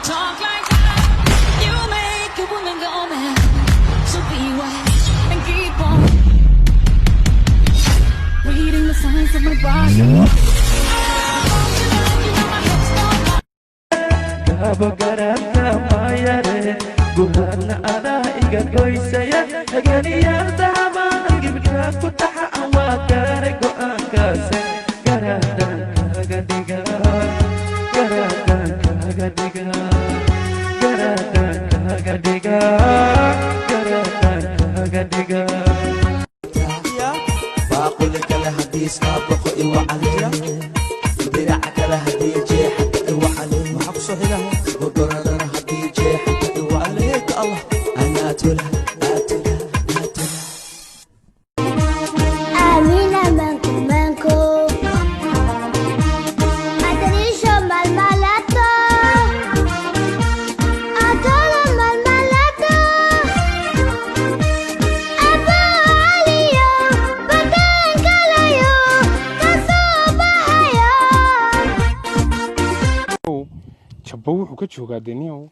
talk like that, you make a woman go mad. So be wise and keep on reading the signs of my body. Kabogarata mayare, gubana ana iga goysaya, haganiyarta hamaan gibka kutaha awakare go'ankase, garadan kagadiga, garadan kagadiga, garadan kagadiga, garadan kagadiga. باقول لك الحديث كابوك إيوا عليه بدرعك الهديجي حتى إيوا عليه محبسه هنا وقرر الهديجي حتى إيوا عليك الله أنا أتوله أتوله أتوله Amina manco manco Aderisho malmalato Adoro malmalato Abo aliyo Badan kalayo Kasubahayo jabbo wuxuu ka joogaa deniyow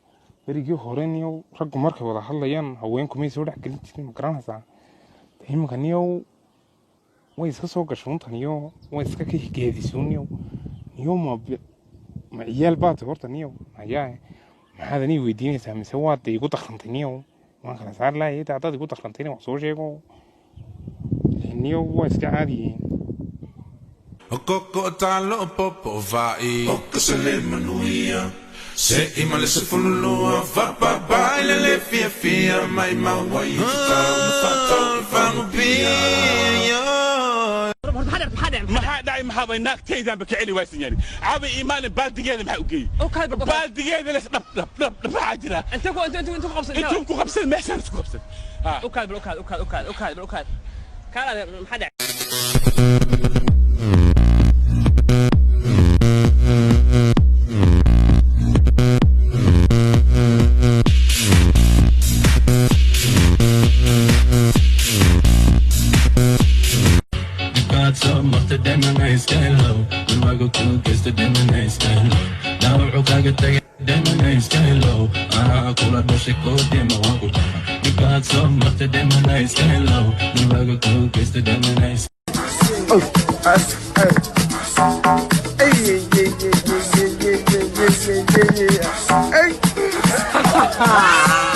berigii hore niyow raggu markay wada hadlayaan haweenku may soo dhex gelin jirin ma garanaysaa iminka niyow way iska soo gashuuntan iyo way iska ka higeedisuun niyow ma ciyaal baad horta niyow ayaa maxaad anii weydiinaysaa mise waad igu dakrantay niyow waan kala saar laayay haddaad igu dakrantayna wax soo sheego niyow waa iska caadiyiin Coco talo popo vai Poco se le manuia Se ima le se fululua Fa pa pa ile le fia fia Mai ma wai Fa un fato Fa un pia maxaa dhacay maxaa bay naagtaydan baka celi waysan yani caabi iimaan baaldigeeda maxaa u geeyey baaldigeeda les dhab dhab dhab dhab jira intuu ku qabsan meeshaan isku qabsan ukaad kaala maxaa dhacay Some of the demon is low. When I go to kiss the demon is low. Now I get the demon is low. I call a bush go demo. You got some of the demon is low. When I go to kiss the demon is. Ha ha ha!